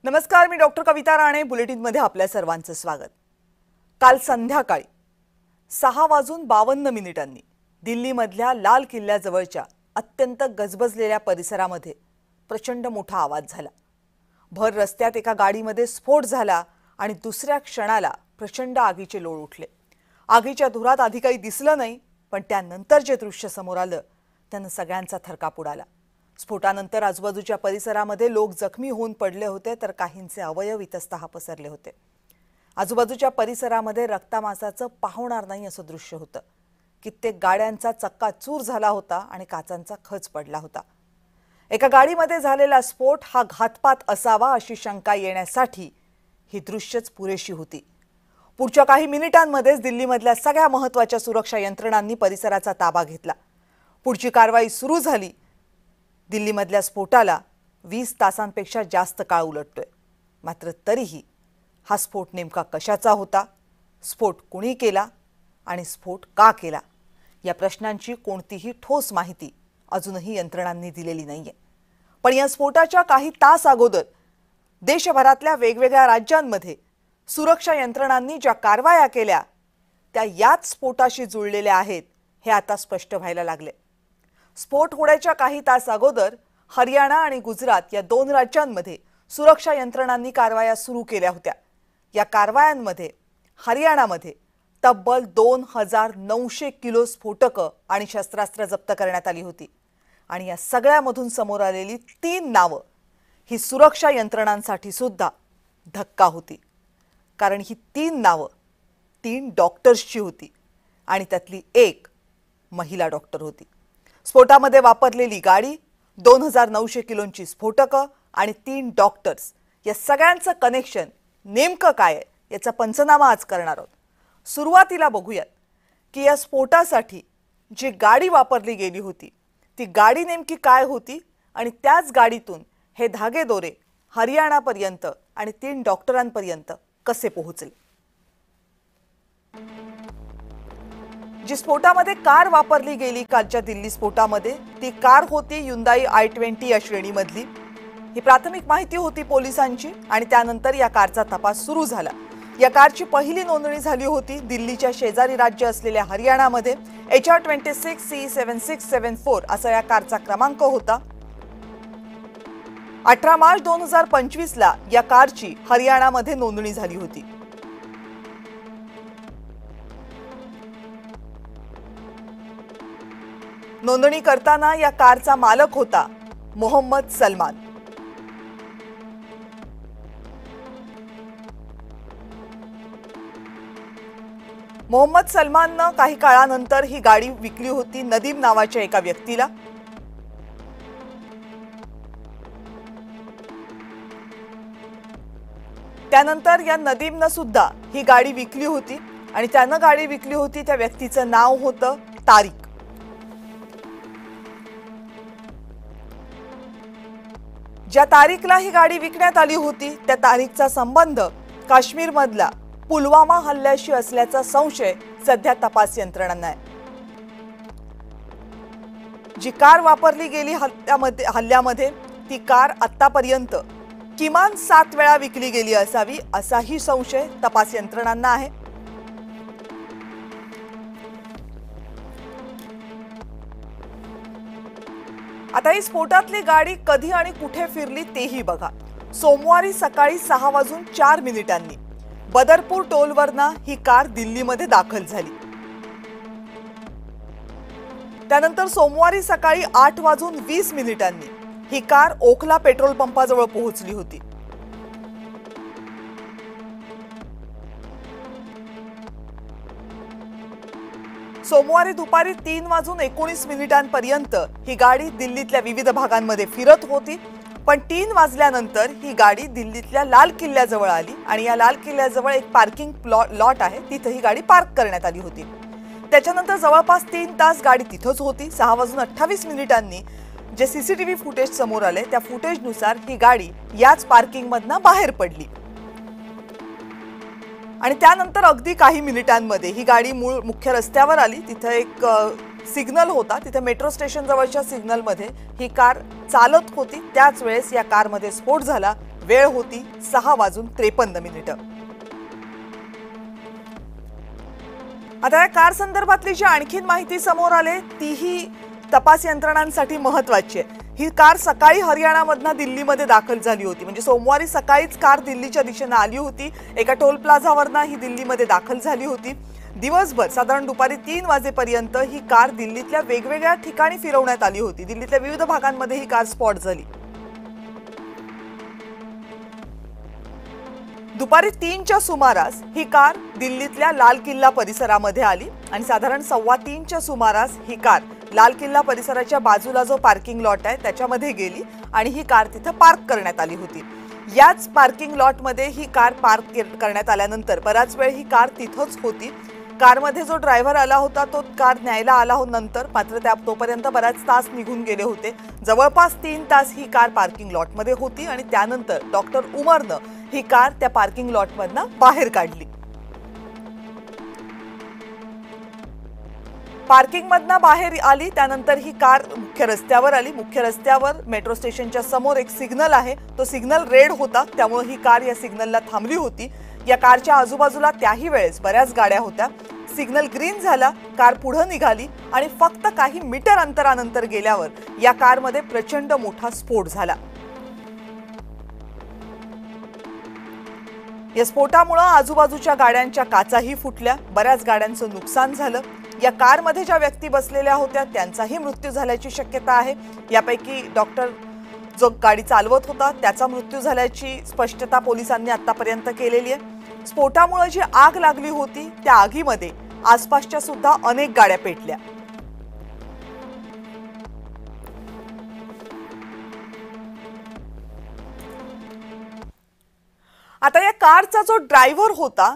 नमस्कार, मी डॉक्टर कविता राणे. बुलेटिनमध्ये आपल्या सर्वांचं स्वागत. काल संध्याकाळी 6:52 दिल्लीमधल्या लाल किल्ल्याजवळच्या अत्यंत गजबजलेल्या परिसरामध्ये प्रचंड मोठा आवाज झाला. भर रस्त्यात एका गाडीमध्ये स्फोट झाला आणि दुसऱ्या क्षणाला प्रचंड आगीचे लोळ उठले. आगीच्या धुरात आधी काही दिसलं नाही, पण त्यानंतर जे दृश्य समोर आलं त्यानं सगळ्यांचा थरकाप उडाला. स्फोटानंतर आजूबाजूच्या परिसरामध्ये लोक जखमी होऊन पडले होते, तर काहींचे अवयव इतस्ततः पसरले होते. आजूबाजूच्या परिसरामध्ये रक्तमांसाचं पाहणार नाही असं दृश्य होतं. कित्येक गाड्यांचा चक्काचूर झाला होता आणि काचांचा खच पडला होता. एका गाडीमध्ये झालेला स्फोट हा घातपात असावा अशी शंका येण्यासाठी ही दृश्यच पुरेशी होती. पुढच्या काही मिनिटांमध्येच दिल्लीमधल्या सगळ्या महत्त्वाच्या सुरक्षा यंत्रणांनी परिसराचा ताबा घेतला. पुढची कारवाई सुरू झाली. दिल्लीमधल्या स्फोटाला 20 तासांपेक्षा जास्त काळ उलटतोय. मात्र तरीही हा स्फोट नेमका कशाचा होता, स्फोट कुणी केला आणि स्फोट का केला, या प्रश्नांची कोणतीही ठोस माहिती अजूनही यंत्रणांनी दिलेली नाहीये. पण या स्फोटाच्या काही तास अगोदर देशभरातल्या वेगवेगळ्या राज्यांमध्ये सुरक्षा यंत्रणांनी ज्या कारवाया केल्या त्या याच स्फोटाशी जुळलेल्या आहेत हे आता स्पष्ट व्हायला लागले. स्फोट होण्याच्या काही तास अगोदर हरियाणा आणि गुजरात या दोन राज्यांमध्ये सुरक्षा यंत्रणांनी कारवाया सुरू केल्या होत्या. या कारवायांमध्ये हरियाणामध्ये तब्बल 2900 किलो स्फोटकं आणि शस्त्रास्त्र जप्त करण्यात आली होती. आणि या सगळ्यामधून समोर आलेली 3 नावं ही सुरक्षा यंत्रणांसाठी सुद्धा धक्का होती. कारण ही 3 नावं 3 डॉक्टर्सची होती आणि त्यातली एक महिला डॉक्टर होती. स्फोटामध्ये वापरलेली गाडी, 2900 किलोंची स्फोटकं आणि 3 डॉक्टर्स, या सगळ्यांचं कनेक्शन नेमकं काय आहे याचा पंचनामा आज करणार आहोत. सुरुवातीला बघूयात की या स्फोटासाठी जी गाडी वापरली गेली होती ती गाडी नेमकी काय होती आणि त्याच गाडीतून हे धागेदोरे हरियाणापर्यंत आणि 3 डॉक्टरांपर्यंत कसे पोहोचले. जी स्फोटामध्ये कार वापरली गेली कालच्या दिल्ली स्फोटामध्ये ती कार होती Hyundai i20 या श्रेणीमधली. ही प्राथमिक माहिती होती पोलिसांची आणि त्यानंतर या कारचा तपास सुरू झाला. या कारची पहिली नोंदणी झाली होती दिल्लीच्या शेजारी राज्य असलेल्या हरियाणामध्ये. HR26C7674 असा या कारचा क्रमांक होता. 18 मार्च 2025 ला या कारची हरियाणामध्ये नोंदणी झाली होती. नोंदणी करताना या कारचा मालक होता मोहम्मद सलमान. मोहम्मद सलमाननं काही काळानंतर ही गाडी विकली होती नदीम नावाच्या एका व्यक्तीला. त्यानंतर या नदीमनं सुद्धा ही गाडी विकली होती आणि त्यानं गाडी विकली होती त्या व्यक्तीचं नाव होतं तारिक. ज्या तारिकला ही गाडी विकण्यात आली होती त्या तारिकचा संबंध काश्मीरमधला पुलवामा हल्ल्याशी असल्याचा संशय सध्या तपास यंत्रणांना आहे. जी कार वापरली गेली हल्ल्यामध्ये ती कार आतापर्यंत किमान 7 वेळा विकली गेली असावी असाही संशय तपास यंत्रणांना आहे. आता ही स्फोटातली गाडी कधी आणि कुठे फिरली तेही बघा. सोमवारी सकाळी 6:04 बदरपूर टोलवरनं ही कार दिल्लीमध्ये दाखल झाली. त्यानंतर सोमवारी सकाळी 8:20 ही कार ओखला पेट्रोल पंपाजवळ पोहोचली होती. सोमवारी दुपारी 3:19 पर्यंत ही गाडी दिल्लीतल्या विविध भागांमध्ये फिरत होती. पण 3 वाजल्यानंतर ही गाडी दिल्लीतल्या लाल किल्ल्याजवळ आली आणि या लाल किल्ल्याजवळ एक पार्किंग लॉट आहे, तिथे ही गाडी पार्क करण्यात आली होती. त्याच्यानंतर जवळपास 3 तास गाडी तिथंच होती. 6:28 जे सीसीटीव्ही फुटेज समोर आले त्या फुटेजनुसार ही गाडी याच पार्किंगमधनं बाहेर पडली आणि त्यानंतर अगदी काही मिनिटांमध्ये ही गाडी मूळ मुख्य रस्त्यावर आली. तिथे एक सिग्नल होता, तिथे मेट्रो स्टेशन जवळच्या सिग्नलमध्ये ही कार चालत होती. त्याच वेळेस या कारमध्ये स्फोट झाला. वेळ होती 6:53. आता या कार संदर्भातली जी आणखीन माहिती समोर आले तीही तपास यंत्रणांसाठी महत्त्वाची आहे. ही कार सकाळी हरियाणामधनं दिल्लीमध्ये दाखल झाली होती. म्हणजे सोमवारी सकाळीच कार दिल्लीच्या दिशेने आली होती. एका टोल प्लाझावरनं ही दिल्लीमध्ये दाखल झाली होती. दिवसभर साधारण दुपारी 3 वाजेपर्यंत ही कार दिल्लीतल्या वेगवेगळ्या ठिकाणी फिरवण्यात आली होती. दिल्लीतल्या विविध भागांमध्ये ही कार स्पॉट झाली. दुपारी 3च्या सुमारास ही कार दिल्लीतल्या लाल किल्ला परिसरामध्ये आली आणि साधारण 2:15च्या सुमारास ही कार लाल किल्ला परिसराच्या बाजूला जो पार्किंग लॉट आहे त्याच्यामध्ये गेली आणि ही कार तिथे पार्क करण्यात आली होती. याच पार्किंग लॉटमध्ये ही कार पार्क करण्यात आल्यानंतर बराच वेळ ही कार तिथंच होती. कारमध्ये जो ड्रायव्हर आला होता तो कार न्यायला आला हो नंतर, मात्र तोपर्यंत बराच तास निघून गेले होते. जवळपास 3 तास ही कार पार्किंग लॉटमध्ये होती आणि त्यानंतर डॉक्टर उमरनं ही कार त्या पार्किंग लॉटमधनं बाहेर काढली. पार्किंगमधनं बाहेर आली त्यानंतर ही कार मुख्य रस्त्यावर आली. मुख्य रस्त्यावर मेट्रो स्टेशनच्या समोर एक सिग्नल आहे, तो सिग्नल रेड होता, त्यामुळे ही कार या सिग्नलला थांबली होती. या कारच्या आजूबाजूला त्याही वेळेस बऱ्याच गाड्या होत्या. सिग्नल ग्रीन झाला, कार पुढे निघाली आणि फक्त काही मीटर अंतरानंतर गेल्यावर या कारमध्ये प्रचंड मोठा स्फोट झाला. या स्फोटामुळे आजूबाजूच्या गाड्यांच्या काचाही फुटल्या, बऱ्याच गाड्यांचं नुकसान झालं. या कारमध्ये ज्या व्यक्ती बसलेल्या होत्या त्यांचाही मृत्यू झाल्याची शक्यता आहे. यापैकी डॉक्टर जो गाडी चालवत होता त्याचा मृत्यू झाल्याची स्पष्टता पोलिसांनी आतापर्यंत केलेली आहे. स्फोटामुळे जी आग लागली होती त्या आगीमध्ये आसपासच्या सुद्धा अनेक गाड्या पेटल्या. आता या कारचा जो ड्रायव्हर होता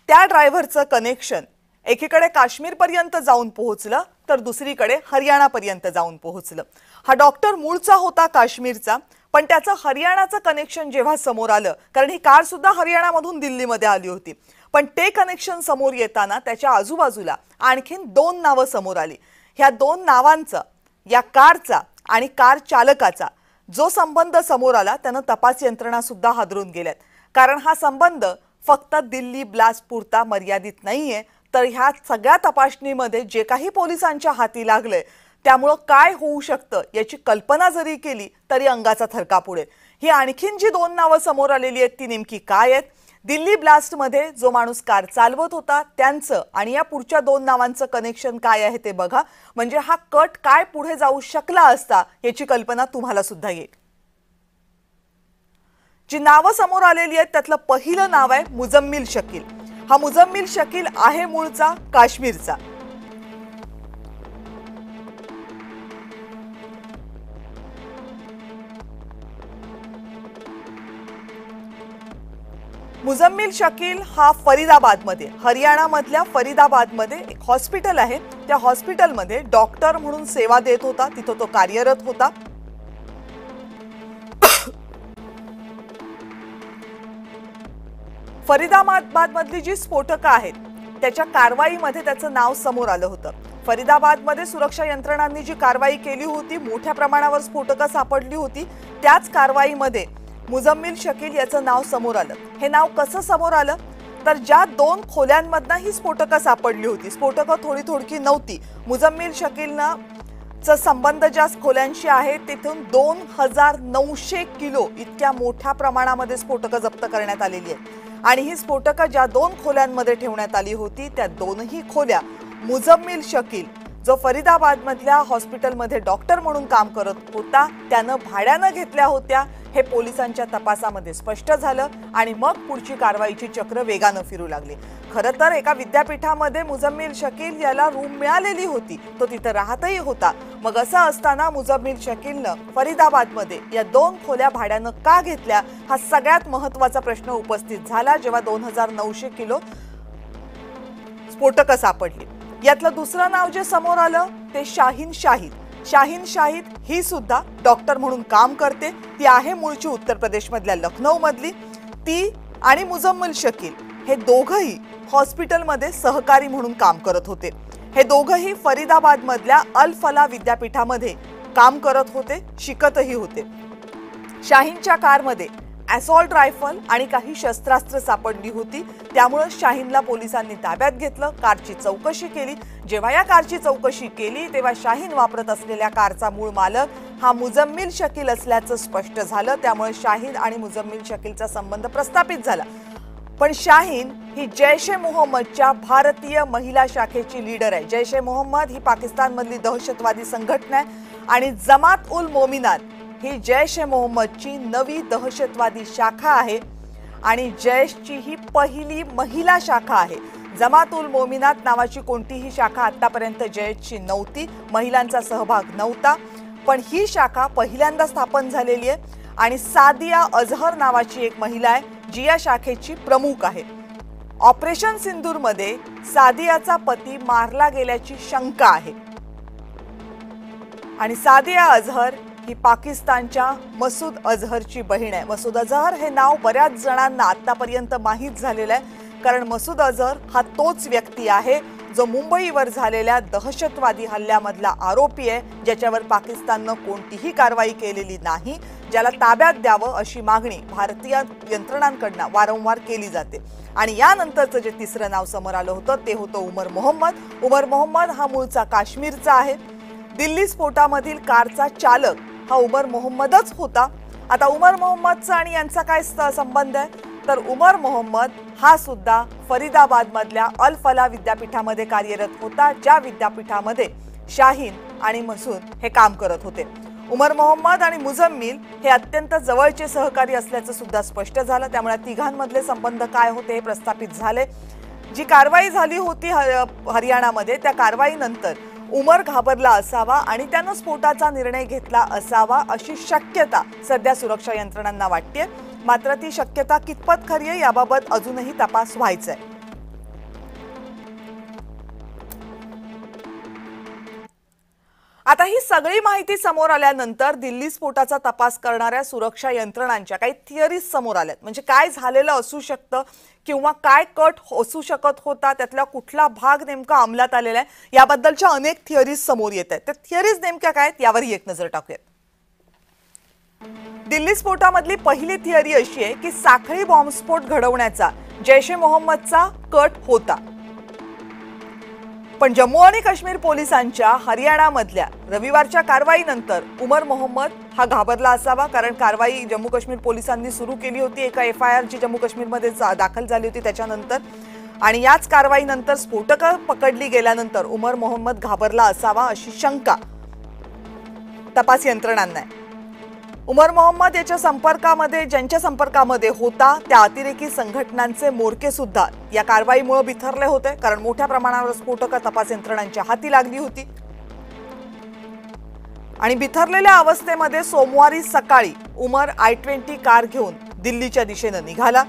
त्या ड्रायव्हरचं कनेक्शन एकीकडे काश्मीरपर्यंत जाऊन पोहोचलं तर दुसरीकडे हरियाणापर्यंत जाऊन पोहोचलं. हा डॉक्टर मूळचा होता काश्मीरचा, पण त्याचं हरियाणाचं कनेक्शन जेव्हा समोर आलं, कारण ही कार सुद्धा हरियाणामधून दिल्लीमध्ये आली होती, पण ते कनेक्शन समोर येताना त्याच्या आजूबाजूला आणखीन 2 नावं समोर आली. ह्या 2 नावांचा, या कारचा आणि कार चालकाचा जो संबंध समोर आला त्यानं तपास यंत्रणा सुद्धा हादरून गेल्यात. कारण हा संबंध फक्त दिल्ली ब्लास्ट पुरता मर्यादित नाहीये, तर ह्या सगळ्या तपासणीमध्ये जे काही पोलिसांच्या हाती लागले त्यामुळे काय होऊ शकतं याची कल्पना जरी केली तरी अंगाचा थरकाप उडेल. ही आणखीन जी 2 नावं समोर आलेली आहेत ती नेमकी काय आहेत? दिल्ली ब्लास्टमध्ये जो माणूस कार चालवत होता त्यांचं आणि या पुढच्या 2 नावांचं कनेक्शन काय आहे ते बघा, म्हणजे हा कट काय पुढे जाऊ शकला असता याची कल्पना तुम्हाला सुद्धा येईल. जी नावं समोर आलेली आहेत त्यातलं पहिलं नाव आहे मुझम्मिल शकील. हा मुझम्मिल शकील आहे मूळचा काश्मीरचा. मुझम्मिल शकील हा फरीदाबादमध्ये, हरियाणामधल्या फरीदाबादमध्ये एक हॉस्पिटल आहे, त्या हॉस्पिटलमध्ये डॉक्टर म्हणून सेवा देत होता. तिथं तो कार्यरत होता. फरीदाबादमधली जी स्फोटकं आहेत त्याच्या कारवाईमध्ये त्याचं नाव समोर आलं होतं. फरीदाबादमध्ये सुरक्षा यंत्रणांनी जी कारवाई केली होती, मोठ्या प्रमाणावर स्फोटकं सापडली होती, त्याच कारवाईमध्ये मुझम्मिल शकील याचं नाव समोर आलं. हे नाव कसं समोर आलं तर ज्या 2 खोल्यांमधनं ही स्फोटकं सापडली होती, स्फोटकं थोडी नव्हती. मुझम्मिल शकीलनं चा संबंध ज्या खोल्यांशी आहे तिथून 2900 किलो इतक्या मोठ्या प्रमाणामध्ये स्फोटकं जप्त करण्यात आलेली आहेत. आणि ही स्फोटकं ज्या 2 खोल्यांमध्ये ठेवण्यात आली होती त्या 2ही खोल्या मुझम्मिल शकील जो फरीदाबादमधल्या हॉस्पिटलमध्ये डॉक्टर म्हणून काम करत होता त्यानं भाड्यानं घेतल्या होत्या. हे पोलिसांच्या तपासामध्ये स्पष्ट झालं आणि मग पुढची कारवाईची चक्र वेगानं फिरू लागली. खरं तर एका विद्यापीठामध्ये मुझम्मिल शकील याला रूम मिळालेली होती, तो तिथं राहतही होता. मग असं असताना मुझम्मिल शकीलनं फरीदाबादमध्ये या 2 खोल्या भाड्यानं का घेतल्या हा सगळ्यात महत्त्वाचा प्रश्न उपस्थित झाला जेव्हा 2900 किलो स्फोटकं सापडली. यातलं दुसरं नाव जे समोर आलं ते शाहीन शाहिद. शाहीन शाहिद ही सुद्धा डॉक्टर म्हणून काम करते. ती आहे मूळची उत्तर प्रदेशमधल्या लखनौ मधली. ती आणि मुझम्मिल शकील हे दोघंही हॉस्पिटलमध्ये सहकारी म्हणून काम करत होते. हे दोघंही फरीदाबादमधल्या अल फला विद्यापीठामध्ये काम करत होते, शिकतही होते. शाहीनच्या कारमध्ये असॉल्ट रायफल आणि काही शस्त्रास्त्र सापडली होती। त्यामुळे शाहीनला पोलिसांनी ताब्यात घेतलं, कारची चौकशी केली। जेव्हा या कारची चौकशी केली तेव्हा शाहीन वापरत असलेल्या कारचा मूळ मालक हा मुजम्मिल शकील असल्याचं स्पष्ट झालं। त्यामुळे शाहीन आणि मुजम्मिल शकीलचा संबंध प्रस्थापित झाला। पण शाहीन ही जैश ए मोहम्मदच्या भारतीय महिला शाखेची लीडर आहे। जैश ए मोहम्मद ही पाकिस्तानमधली दहशतवादी संघटना आहे आणि जमात उल मोमिनात ही जैश ए मोहम्मदची नवी दहशतवादी शाखा आहे आणि जैशची ही पहिली महिला शाखा आहे। जमात उल मोमिनात नावाची कोणतीही शाखा आतापर्यंत जैशची नव्हती, महिलांचा सहभाग नव्हता, पण ही शाखा पहिल्यांदा स्थापन झालेली आहे आणि सादिया अजहर नावाची एक महिला आहे जी या शाखेची प्रमुख आहे। ऑपरेशन सिंदूरमध्ये सादियाचा पती मारला गेल्याची शंका आहे आणि सादिया अजहर ही पाकिस्तानच्या मसूद अजहरची बहीण आहे। मसूद अजहर हे नाव बऱ्याच जणांना आतापर्यंत माहीत झालेलं आहे, कारण मसूद अजहर हा तोच व्यक्ती आहे जो मुंबईवर झालेल्या दहशतवादी हल्ल्यामधला आरोपी आहे, ज्याच्यावर पाकिस्ताननं कोणतीही कारवाई केलेली नाही, ज्याला ताब्यात द्यावं अशी मागणी भारतीय यंत्रणांकडून वारंवार केली जाते। आणि यानंतरचं जे तिसरं नाव समोर आलं होतं ते होतं उमर मोहम्मद। उमर मोहम्मद हा मूळचा काश्मीरचा आहे। दिल्ली स्फोटामधील कारचा चालक हा उमर मोहम्मदच होता। आता उमर मोहम्मदचा आणि यांचा काय संबंध आहे, तर उमर मोहम्मद हा सुद्धा फरीदाबाद मधल्या अल फला विद्यापीठामध्ये कार्यरत होता, ज्या विद्यापीठामध्ये शाहीन आणि मसूद हे काम करत होते। उमर मोहम्मद आणि मुजम्मिल हे अत्यंत जवळचे सहकारी असल्याचं सुद्धा स्पष्ट झालं। त्यामुळे तिघांमधले संबंध काय होते हे प्रस्थापित झाले। जी कारवाई झाली होती हरियाणामध्ये, त्या कारवाईनंतर उमर घाबरला असावा आणि त्यानं स्फोटाचा निर्णय घेतला असावा अशी शक्यता सध्या सुरक्षा यंत्रणांना वाटते। मात्र ती शक्यता कितपत खरी आहे याबाबत अजूनही तपास व्हायचा आहे। आता ही सगळी माहिती समोर आल्यानंतर दिल्ली स्फोटाचा तपास करणाऱ्या सुरक्षा यंत्रणांच्या काही थिअरीज समोर आल्यात। म्हणजे काय झालेलं असू शकतं किंवा काय कट असू शकत होता, त्यातला कुठला भाग नेमका अंमलात आलेला आहे याबद्दलच्या अनेक थिअरीज समोर येत आहेत। त्या थिअरीज नेमक्या काय आहेत यावरही एक नजर टाकूयात। दिल्ली स्फोटामधली पहिली थिअरी अशी आहे की साखळी बॉम्बस्फोट घडवण्याचा जैश ए मोहम्मदचा कट होता। पण जम्मू आणि काश्मीर पोलिसांच्या हरियाणामधल्या रविवारच्या कारवाईनंतर उमर मोहम्मद हा घाबरला असावा, कारण कारवाई जम्मू काश्मीर पोलिसांनी सुरू केली होती एका FIR जी जम्मू काश्मीरमध्ये दाखल झाली होती त्याच्यानंतर, आणि याच कारवाईनंतर स्फोटकं पकडली गेल्यानंतर उमर मोहम्मद घाबरला असावा अशी शंका तपास यंत्रणांना आहे। उमर मोहम्मद याच्या संपर्कामध्ये ज्यांच्या संपर्कामध्ये होता त्या अतिरेकी संघटनांचे मोर्के सुद्धा या कारवाईमुळे बिथरले होते, कारण मोठ्या प्रमाणावर स्फोटकं तपास यंत्रणांच्या हाती लागली होती। आणि बिथरलेल्या अवस्थेमध्ये सोमवारी सकाळी उमर I-20 कार घेऊन दिल्लीच्या दिशेने निघाला।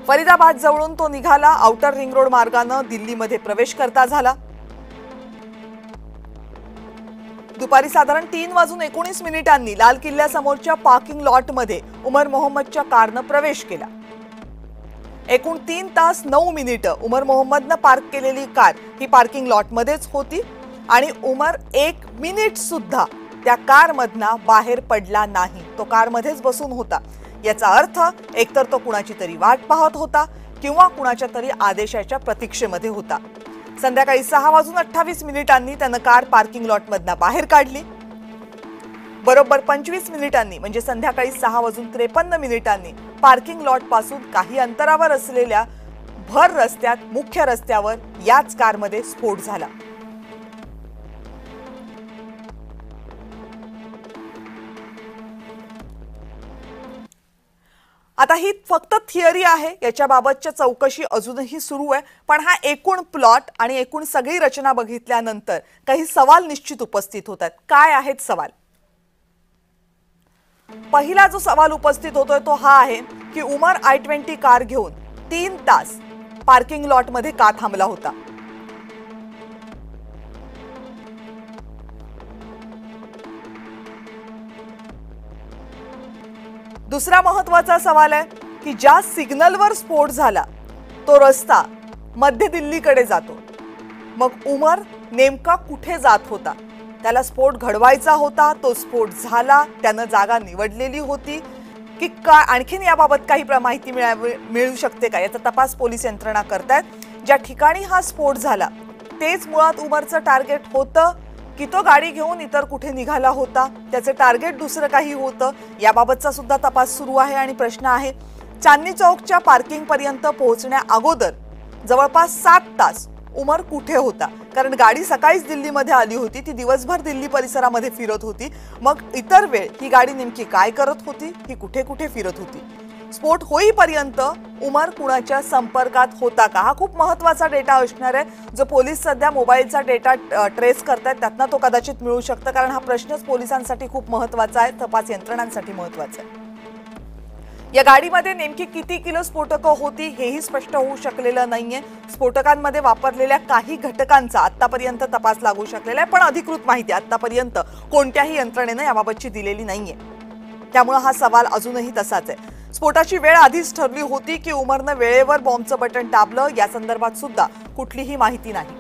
फरीदाबाद जवळून तो निघाला, आउटर रिंग रोड मार्गाने दिल्लीमध्ये प्रवेश करता झाला। दुपारी साधारण 3:19 लाल किल्ल्यासमोरच्या पार्किंग लॉटमध्ये उमर मोहम्मदच्या कारनं प्रवेश केला। एकूण 3 तास 9 मिनिटं उमर मोहम्मदनं पार्क केलेली कार ही पार्किंग लॉटमध्येच होती आणि उमर 1 मिनिट सुद्धा त्या कारमधनं बाहेर पडला नाही, तो कारमध्येच बसून होता। याचा अर्थ एकतर तो कुणाची तरी वाट पाहत होता किंवा कुणाच्या तरी आदेशाच्या प्रतीक्षेमध्ये होता। संध्याकाळी 6:28 त्यानं कार पार्किंग लॉटमधनं बाहेर काढली। बरोबर 25 मिनिटांनी म्हणजे संध्याकाळी 6:53 पार्किंग लॉट पासून काही अंतरावर असलेल्या भर रस्त्यात मुख्य रस्त्यावर याच कारमध्ये स्फोट झाला। आता ही फक्त थिअरी आहे, याच्याबाबतच्या चौकशी अजूनही सुरू आहे, पण हा एकूण प्लॉट आणि एकूण सगळी रचना बघितल्यानंतर काही सवाल निश्चित उपस्थित होतात। काय आहेत सवाल? पहिला जो सवाल उपस्थित होतोय तो हा आहे की उमर I-20 कार घेऊन 3 तास पार्किंग लॉटमध्ये का थांबला होता? दुसरा महत्त्वाचा सवाल आहे की ज्या सिग्नलवर स्फोट झाला तो रस्ता मध्य दिल्लीकडे जातो, मग उमर नेमका कुठे जात होता? त्याला स्फोट घडवायचा होता, तो स्फोट झाला, त्यानं जागा निवडलेली होती की काय? आणखीन याबाबत काही माहिती मिळू शकते का? याचा तपास पोलीस यंत्रणा करतायत. ज्या ठिकाणी हा स्फोट झाला तेच मुळात उमरचं टार्गेट होतं की तो गाडी घेऊन इतर कुठे निघाला होता, त्याचे टार्गेट दुसरं काही होतं? याबाबतचा सुद्धा तपास सुरू आहे. आणि प्रश्न आहे, चांदणी चौकच्या पार्किंग पर्यंत पोहोचण्या अगोदर जवळपास 7 तास उमर कुठे होता? कारण गाडी सकाळीच दिल्लीमध्ये आली होती, ती दिवसभर दिल्ली परिसरामध्ये फिरत होती. मग इतर वेळ ही गाडी नेमकी काय करत होती? ही कुठे कुठे फिरत होती? स्फोट होईपर्यंत उमर कुणाच्या संपर्कात होता का? हा खूप महत्वाचा डेटा असणार आहे, जो पोलीस सध्या मोबाईलचा डेटा ट्रेस करतायत, त्यातनं तो कदाचित मिळू शकतं. कारण हा प्रश्नच पोलिसांसाठी खूप महत्वाचा आहे, तपास यंत्रणांसाठी महत्वाचा आहे. या गाडीमध्ये नेमकी किती किलो स्फोटकं होती हेही स्पष्ट होऊ शकलेलं नाहीये. स्फोटकांमध्ये वापरलेल्या काही घटकांचा आतापर्यंत तपास लागू शकलेला आहे, पण अधिकृत माहिती आतापर्यंत कोणत्याही यंत्रणेनं याबाबतची दिलेली नाहीये. त्यामुळे हा सवाल अजूनही तसाच आहे. स्फोटाची वेळ आधीच ठरली होती की उमरनं वेळेवर बॉम्बचं बटन दाबलं, या संदर्भात सुद्धा कुठलीही माहिती नाही.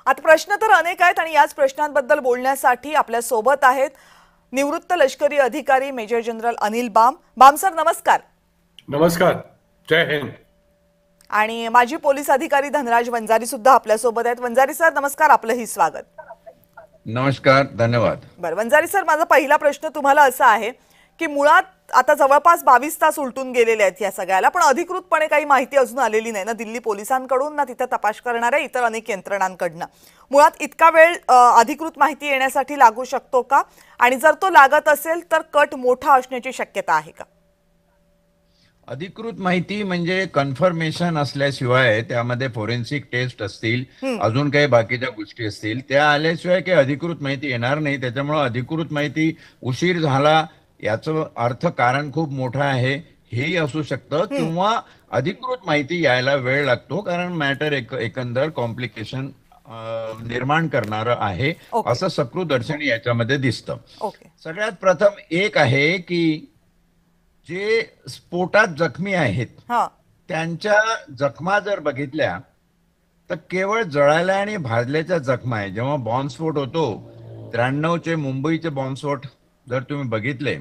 आता प्रश्न तर अनेक आहेत आणि याच प्रश्नांबद्दल बोलण्यासाठी आपल्या सोबत आहेत निवृत्त लष्करी अधिकारी major general Anil Bam. Bam sir, नमस्कार. नमस्कार, जय हिंद. आणि माजी पोलीस अधिकारी धनराज वंजारी सुद्धा आपल्या सोबत आहेत. वंजारी सर, नमस्कार, आपलंही स्वागत. नमस्कार, धन्यवाद. बरं वंजारी सर, माझा पहिला प्रश्न तुम्हाला असा आहे की मुळात आता जवळपास 22 तास उलटून गेलेले आहेत या सगळ्याला, पण अधिकृतपणे काही माहिती अजून आलेली नाही ना दिल्ली पोलिसांकडून, ना तिथे तपास करणाऱ्या इतर अनेक यंत्रणांकडनं. मुळात इतका वेळ अधिकृत माहिती येण्यासाठी लागू शकतो का? आणि जर तो लागत असेल तर कट मोठा असण्याची शक्यता आहे का? अधिकृत माहिती म्हणजे कन्फर्मेशन असल्याशिवाय, त्यामध्ये फोरेन्सिक टेस्ट असतील, अजून काही बाकीच्या गोष्टी असतील, त्या आल्याशिवाय काही अधिकृत माहिती येणार नाही. त्याच्यामुळे अधिकृत माहिती उशीर झाला याचं अर्थ कारण खूप मोठं आहे हेही असू शकतं, किंवा अधिकृत माहिती यायला वेळ लागतो कारण मॅटर एकंदर कॉम्प्लिकेशन निर्माण करणारं आहे, असं सकृदर्शनी याच्यामध्ये दिसतं. सगळ्यात प्रथम एक आहे की जे स्फोटात जखमी आहेत त्यांच्या जखमा जर बघितल्या तर केवळ जळायला आणि भाजल्याच्या जखमा आहे. जेव्हा बॉम्बस्फोट होतो 93चे मुंबईचे बॉम्बस्फोट जर तुम्ही बघितले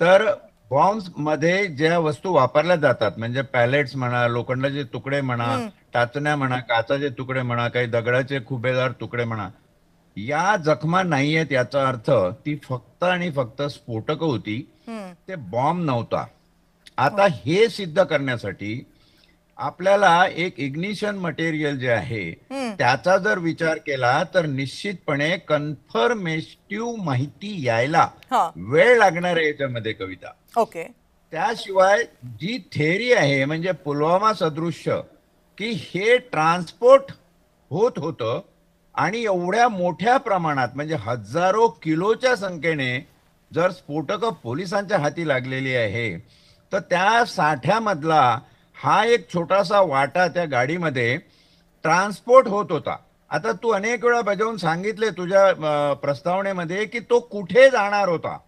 तर बॉम्ब्स मध्ये ज्या वस्तू वापरल्या जातात, म्हणजे पॅलेट्स म्हणा, लोखंडाचे तुकडे म्हणा, टाचण्या म्हणा, काचाचे तुकडे म्हणा, काही दगडाचे खुबेदार तुकडे म्हणा, या जखमा नाहीयेत. याचा अर्थ ती फक्त आणि फक्त स्फोटक होती, ते बॉम्ब नव्हता. आता हे सिद्ध करण्यासाठी आपल्याला एक इग्निशन मटेरियल जे आहे त्याचा जर विचार केला तर निश्चितपणे कन्फर्मेटिव्ह माहिती यायला वेळ लागणार आहे याच्यामध्ये, कविता. त्याशिवाय जी थेअरी आहे म्हणजे पुलवामा सदृश्य की हे ट्रान्सपोर्ट होत होतं आणि एवढ्या मोठ्या प्रमाणात म्हणजे हजारो किलोच्या संख्येने जर स्फोटक पोलिसांच्या हाती लागलेली आहे, तर त्या साठ्यामधला हा एक छोटासा वाटा त्या गाडीमध्ये ट्रान्सपोर्ट होत होता. आता तू अनेक वेळा बजावून सांगितले तुझ्या प्रस्तावनेमध्ये की तो कुठे जाणार होता,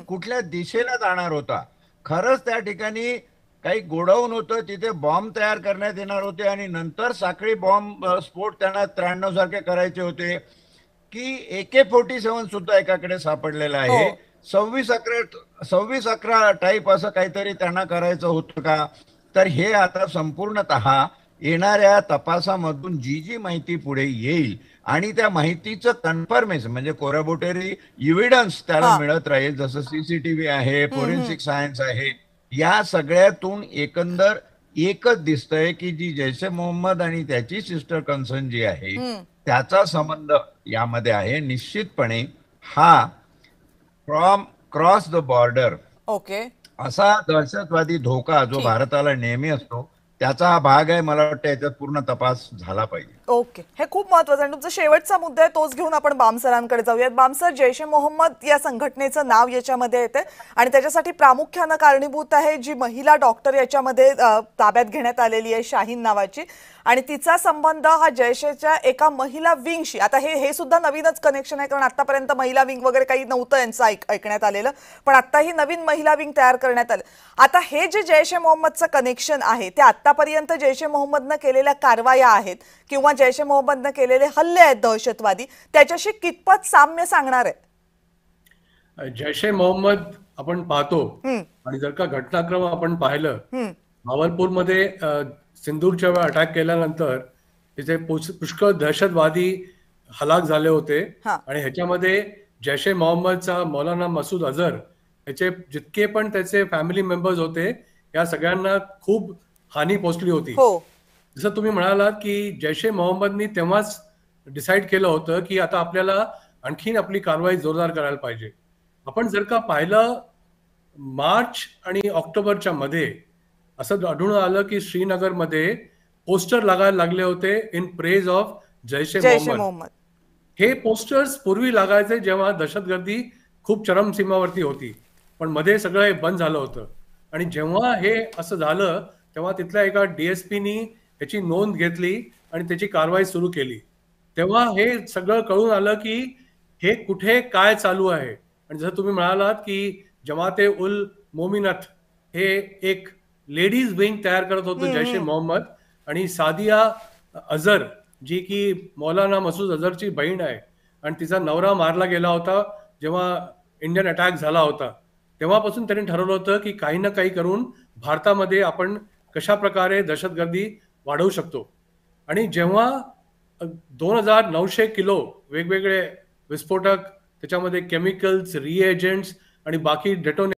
कुठल्या दिशेला जाणार होता. खरंच त्या ठिकाणी काही गोडाऊन होतं, तिथे बॉम्ब तयार करण्यात येणार होते आणि नंतर साखळी बॉम्ब स्फोट त्यांना 93 सारखे करायचे होते, की AK-47 सुद्धा एकाकडे सापडलेला आहे, 2611 टाईप असं काहीतरी त्यांना करायचं होतं का? तर हे आता संपूर्णतः येणाऱ्या तपासामधून जी जी माहिती पुढे येईल आणि त्या माहितीचं कन्फर्मेशन म्हणजे कोरॅबोटरी इव्हिडन्स त्याला मिळत राहील, जसं CCTV आहे, फोरेन्सिक सायन्स आहे, या सगळ्यातून एकंदर एकच दिसतंय की जी जैश ए मोहम्मद आणि त्याची सिस्टर कन्सर्न जी आहे त्याचा संबंध यामध्ये आहे. निश्चितपणे हा फ्रॉम क्रॉस द बॉर्डर असा दहशतवादी धोका जो भारताला नेहमी असतो त्याचा हा भाग आहे. मला वाटतं याच्यात पूर्ण तपास झाला पाहिजे. हे खूप महत्वाचं आहे. तुमचा शेवटचा मुद्दा आहे, तोच घेऊन आपण बाम सरांकडे जाऊयात. बाम सर, जैश ए मोहम्मद या संघटनेचं नाव याच्यामध्ये येते आणि त्याच्यासाठी प्रामुख्यानं कारणीभूत आहे जी महिला डॉक्टर याच्यामध्ये ताब्यात घेण्यात आलेली आहे, शाहीन नावाची. आणि तिचा संबंध हा जैशच्या एका महिला विंगशी. आता हे सुद्धा नवीनच कनेक्शन आहे, कारण आतापर्यंत महिला विंग वगैरे काही नव्हतं यांचं ऐकण्यात आलेलं, पण आता ही नवीन महिला विंग तयार करण्यात आलं. आता हे जे जैश ए मोहम्मदचं कनेक्शन आहे ते आतापर्यंत जैश ए मोहम्मदनं केलेल्या कारवाया आहेत किंवा जैश ए मोहम्मदनं केलेले हल्ले आहेत दहशतवादी, त्याच्याशी कितपत साम्य सांगणार आहे? जैश ए मोहम्मद आपण पाहतो आणि जर का घटनाक्रम आपण पाहिलं, भावलपूरमध्ये सिंदूरच्या वेळी अटॅक केल्यानंतर तिथे पुष्कळ दहशतवादी हलाक झाले होते आणि ह्याच्यामध्ये जैश ए मोहम्मदचा मौलाना मसूद अझहर ह्याचे जितके पण त्याचे फॅमिली मेंबर्स होते या सगळ्यांना खूप हानी पोचली होती. जसं तुम्ही म्हणालात की जैश ए मोहम्मदनी तेव्हाच डिसाईड केलं होतं की आता आपल्याला आणखीन आपली कारवाई जोरदार करायला पाहिजे. आपण जर का पाहिलं मार्च आणि ऑक्टोबरच्या मध्ये असं आढळून आलं की श्रीनगरमध्ये पोस्टर लागायला लागले होते इन प्रेज ऑफ जैश ए मोहम्मद. हे पोस्टर्स पूर्वी लागायचे जेव्हा दहशतगर्दी खूप चरमसीमावरती होती, पण मध्ये सगळं हे बंद झालं होतं. आणि जेव्हा हे असं झालं तेव्हा तिथल्या एका DSPनी याची नोंद घेतली आणि त्याची कारवाई सुरू केली. तेव्हा हे सगळं कळून आलं की हे कुठे काय चालू आहे. आणि जसं तुम्ही म्हणालात की जमाते उल मोमिनत हे एक लेडीज विंग तयार करत होतं जैश ए मोहम्मद, आणि सादिया अझहर जी की मौलाना मसूद अझहरची बहीण आहे आणि तिचा नवरा मारला गेला होता जेव्हा इंडियन अटॅक झाला होता, तेव्हापासून त्यांनी ठरवलं होतं की काही ना काही करून भारतामध्ये आपण कशा प्रकारे दहशतगर्दी वाढवू शकतो. आणि जेव्हा 2900 किलो वेगवेगळे विस्फोटक, त्याच्यामध्ये केमिकल्स, रिएजंट्स आणि बाकी डेटोनेट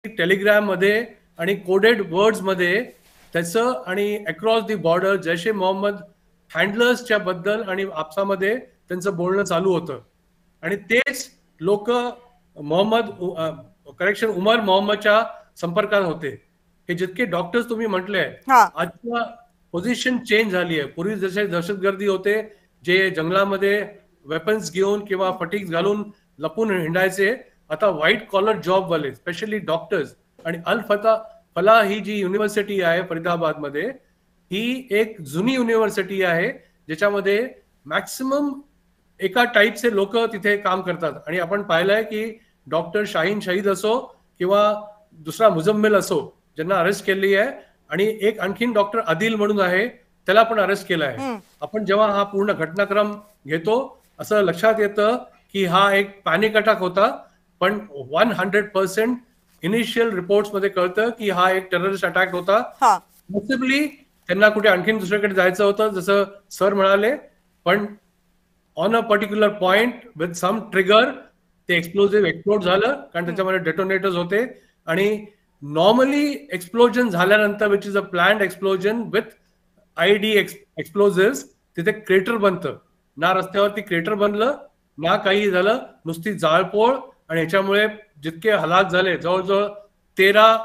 टेलिग्राम मध्ये आणि कोडेड वर्ड्स मध्ये त्याचं आणि अक्रॉस दी बॉर्डर जैश ए मोहम्मद हँडलर्सच्या बद्दल आणि आपसामध्ये त्यांचं बोलणं चालू होतं. आणि तेच लोक उमर मोहम्मदच्या संपर्कात होते. हे जितके डॉक्टर्स तुम्ही म्हटले, आजच्या पोझिशन चेंज झाली आहे. पूर्वी जसे दहशतगर्दी होते जे जंगलामध्ये वेपन्स घेऊन किंवा फटीक घालून लपून हिंडायचे, आता व्हाईट कॉलर जॉब वाले स्पेशली डॉक्टर्स. आणि अल फला ही जी युनिव्हर्सिटी आहे फरीदाबाद मध्ये, ही एक जुनी युनिव्हर्सिटी आहे ज्याच्यामध्ये मॅक्सिमम एका टाईपचे लोक तिथे काम करतात. आणि आपण पाहिलंय की डॉक्टर शाहीन शहीद असो किंवा दुसरा मुजम्मिल असो ज्यांना अरेस्ट केली आहे, आणि एक आणखीन डॉक्टर आदिल म्हणून आहे त्याला पण अरेस्ट केलं आहे. आपण जेव्हा हा पूर्ण घटनाक्रम घेतो असं लक्षात येतं की हा एक पॅनिक अटॅक होता, पण 100% इनिशियल रिपोर्ट्स मध्ये कळतं की हा एक टेररिस्ट अटॅक होता. पॉसिबली त्यांना कुठे आणखीन दुसरीकडे जायचं होतं जसं सर म्हणाले, पण on a particular point with some trigger ते एक्सप्लोड झालं, कारण त्याच्यामध्ये डेटोनेटर्स होते. आणि नॉर्मली एक्सप्लोजन झाल्यानंतर which is a planned explosion with IED explosive, तिथे क्रेटर बनतं. ना रस्त्यावरती क्रेटर बनलं ना काही झालं, नुसती जाळपोळ. आणि ह्याच्यामुळे जितके हलाक झाले, जवळजवळ 13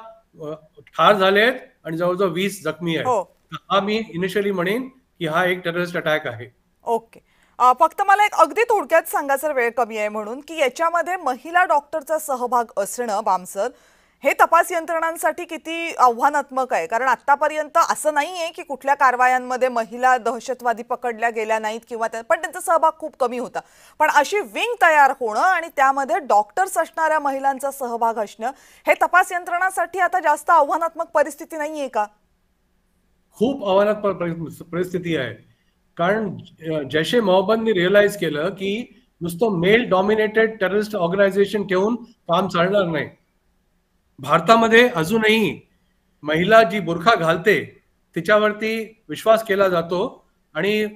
ठार झालेत आणि जवळजवळ 20 जखमी आहेत. हा मी इनिशियली म्हणेन की हा एक टेररिस्ट अटॅक आहे. ओके, फक्त मला एक अगदी थोडक्यात सांगा सर, वेळ कमी आहे म्हणून, की याच्यामध्ये महिला डॉक्टरचा सहभाग असणं बामसर हे तपास यंत्रणांसाठी किती आव्हानात्मक आहे? कारण आतापर्यंत असं नाहीये की कुठल्या कारवायांमध्ये महिला दहशतवादी पकडल्या गेल्या नाहीत किंवा पण त्यांचा सहभाग खूप कमी होता. पण अशी विंग तयार होणं आणि त्यामध्ये डॉक्टर्स असणाऱ्या महिलांचा सहभाग असणं हे तपास यंत्रणांसाठी आता जास्त आव्हानात्मक परिस्थिती नाहीये का? खूप आव्हानात्मक परिस्थिती आहे. कारण जैश ए मोहम्मदने रिअलाइज केलं की नुसतं मेल डॉमिनेटेड टेररिस्ट ऑर्गनायझेशन ठेवून काम चालणार नाही. भारतामध्ये अजूनही महिला जी बुरखा घालते तिच्यावरती विश्वास केला जातो आणि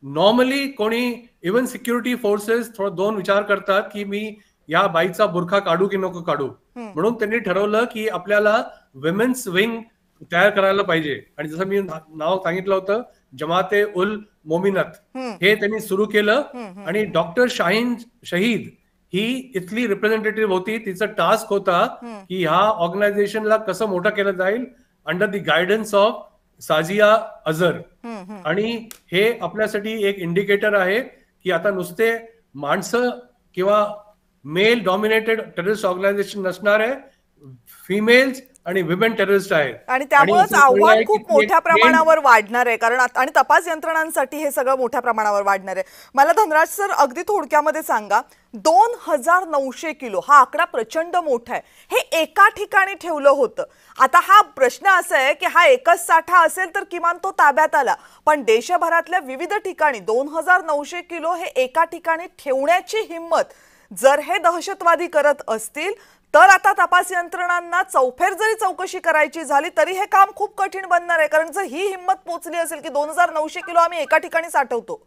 नॉर्मली कोणी इव्हन सिक्युरिटी फोर्सेस थोडं दोन विचार करतात की मी या बाईचा बुरखा काढू की नको काढू. म्हणून त्यांनी ठरवलं की आपल्याला विमेन्स विंग तयार करायला पाहिजे आणि जसं मी नाव सांगितलं होतं जमाते उल मोमिनत हे त्यांनी सुरू केलं. आणि डॉक्टर शाहीन शहीद ही इथली रिप्रेझेंटेटिव्ह होती. तिचा टास्क होता की ह्या ऑर्गनायझेशनला कसं मोठं केलं जाईल under the guidance of Sajiya Azhar. आणि हे आपल्यासाठी एक इंडिकेटर आहे की आता नुसते माणसं किंवा मेल डॉमिनेटेड टेररिस्ट ऑर्गनायझेशन नसणार आहे, फिमेल्स आणि विमेन टेररिस्ट आहेत. आणि त्यामुळेच आव्हान खूप मोठ्या प्रमाणावर वाढणार आहे, कारण आणि तपास यंत्रणांसाठी हे सगळं मोठ्या प्रमाणावर वाढणार आहे. मला धनराज सर अगदी थोडक्यामध्ये सांगा, 2900 किलो हा आकडा प्रचंड मोठा आहे. हे एका ठिकाणी ठेवलं होतं. आता हा प्रश्न असा आहे की हा एकच साठा असेल तर किमान तो ताब्यात आला, पण देशभरातल्या विविध ठिकाणी 2900 किलो हे एका ठिकाणी ठेवण्याची हिंमत जर हे दहशतवादी करत असतील तर आता तपास यंत्रणांना चौफेर जरी चौकशी करायची झाली तरी हे काम खूप कठीण बनणार आहे. कारण जर ही हिंमत पोचली असेल की 2900 किलो आम्ही एका ठिकाणी साठवतो.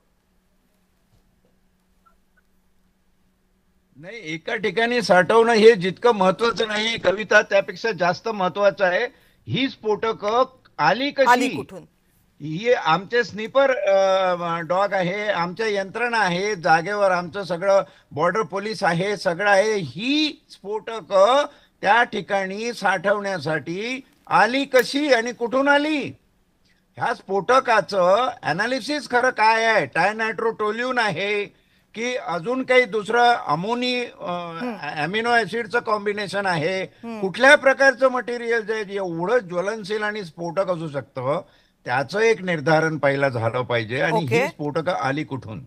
नाही, एका ठिकाणी साठवणं हे जितकं महत्वाचं नाही कविता, त्यापेक्षा जास्त महत्वाचं आहे ही स्फोटकं आली आली कशी. कुठून? ही आमचे स्निपर डॉग आहे, आमच्या यंत्रणा आहे जागेवर, आमचं सगळं बॉर्डर पोलीस आहे, सगळं आहे. ही स्फोटक त्या ठिकाणी साठवण्यासाठी आली कशी आणि कुठून आली. ह्या स्फोटकाचं अनालिसिस खरं काय आहे, टायनायट्रोटोल्यून आहे की अजून काही दुसरं अमिनो ऍसिडचं कॉम्बिनेशन आहे, कुठल्या प्रकारचं मटेरियल जे एवढं ज्वलनशील आणि स्फोटक असू शकतं त्याचं एक निर्धारण पहिला झालं पाहिजे. आणि ही स्फोटकं आली कुठून.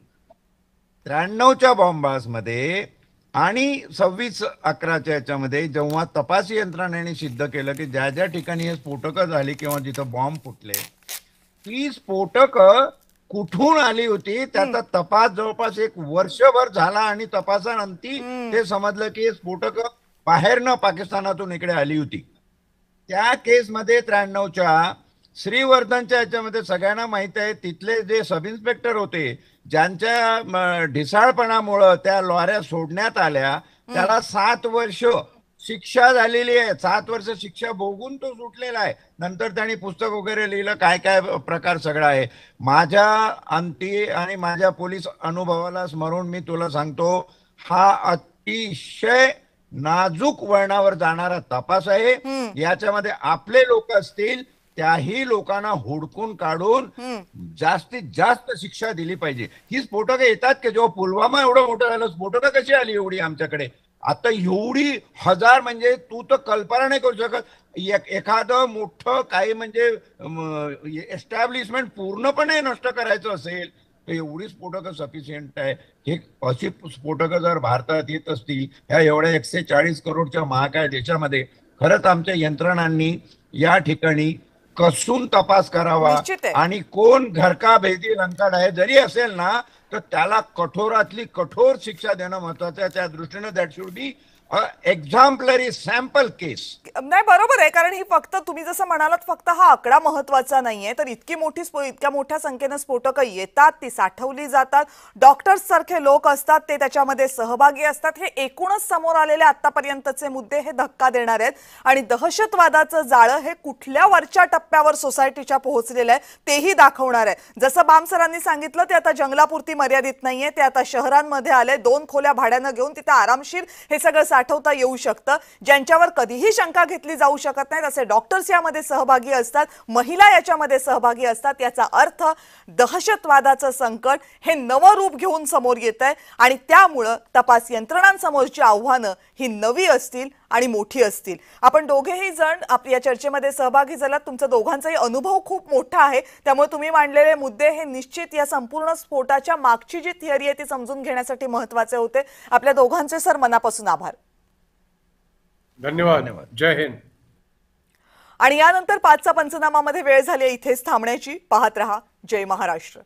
93च्या बॉम्बासमध्ये आणि 26/11च्या याच्यामध्ये जेव्हा तपास यंत्रणेने सिद्ध केलं की ज्या ज्या ठिकाणी हे स्फोटकं झाली किंवा जिथं बॉम्ब फुटले ती स्फोटकं कुठून आली होती त्याचा तपास जवळपास 1 वर्षभर झाला. आणि तपासानंतर ते समजलं की हे स्फोटकं बाहेरनं पाकिस्तानातून इकडे आली होती. त्या केसमध्ये 93च्या श्रीवर्धनच्या याच्यामध्ये सगळ्यांना माहित आहे तिथले जे सब इन्स्पेक्टर होते ज्यांच्या ढिसाळपणामुळं त्या लॉऱ्या सोडण्यात आल्या त्याला 7 वर्ष शिक्षा झालेली आहे. 7 वर्ष शिक्षा भोगून तो सुटलेला आहे. नंतर त्यांनी पुस्तक वगैरे लिहिलं काय काय प्रकार सगळा आहे. माझ्या अंती आणि माझ्या पोलीस अनुभवाला स्मरून मी तुला सांगतो हा अतिशय नाजूक वळणावर जाणारा तपास आहे. याच्यामध्ये आपले लोक असतील त्याही लोकांना हुडकून काढून जास्तीत जास्त शिक्षा दिली पाहिजे. ही स्फोटकं येतात की जेव्हा पुलवामा एवढं मोठं झालं स्फोटकं कशी आली एवढी आमच्याकडे. आता एवढी हजार म्हणजे तू तर कल्पना नाही करू शकत. एखादं मोठं काही म्हणजे एस्टॅब्लिशमेंट पूर्णपणे नष्ट करायचं असेल तर एवढी स्फोटकं सफिशियंट आहे. हे अशी स्फोटकं जर भारतात येत असतील ह्या एवढ्या 140 करोडच्या महाकाय देशामध्ये खरंच आमच्या यंत्रणांनी या ठिकाणी कसून तपास करावा. आणि कोण घरका भेदी रंकाड आहे जरी असेल ना तर त्याला कठोरातली कठोर शिक्षा देणं महत्वाचं आहे. त्या दृष्टीने दॅट शुड बी एक्झाम्पलरी सॅम्पल केस. नाही बरोबर आहे, कारण ही फक्त तुम्ही जसं म्हणालात फक्त हा आकडा महत्वाचा नाहीये तर इतक्या मोठ्या संख्येने स्फोटकं येतात, ती साठवली जातात, डॉक्टर्स सारखे लोक असतात ते त्याच्यामध्ये सहभागी असतात. हे एकूणच समोर आलेले आतापर्यंतचे मुद्दे हे धक्का देणार आहेत. आणि दहशतवादाचं जाळं हे कुठल्या वरच्या टप्प्यावर सोसायटीच्या पोहोचलेलं आहे तेही दाखवणार आहे. जसं बाम सरांनी सांगितलं ते आता जंगलापुरती मर्यादित नाहीये, ते आता शहरांमध्ये आले. 2 खोल्या भाड्यानं घेऊन तिथे आरामशीर हे सगळं साठवता येऊ शकतं. ज्यांच्यावर कधीही शंका घेतली जाऊ शकत नाही असे डॉक्टर्स यामध्ये सहभागी असतात, महिला याच्यामध्ये सहभागी असतात. याचा अर्थ दहशतवादाचं संकट हे नवं रूप घेऊन समोर येत आहे. आणि त्यामुळं तपास यंत्रणांसमोरची आव्हानं ही नवी असतील आणि मोठी असतील. आपण दोघेही जण या चर्चेमध्ये सहभागी झालात. तुमचा दोघांचाही अनुभव खूप मोठा आहे, त्यामुळे तुम्ही मांडलेले मुद्दे हे निश्चित या संपूर्ण स्फोटाच्या मागची जी थिअरी आहे ती समजून घेण्यासाठी महत्त्वाचे होते. आपल्या दोघांचे सर मनापासून आभार. धन्यवाद. जय हिंद. आणि यानंतर 5चा पंचनामामध्ये वेळ झाली इथेच थांबण्याची. पाहत रहा जय महाराष्ट्र.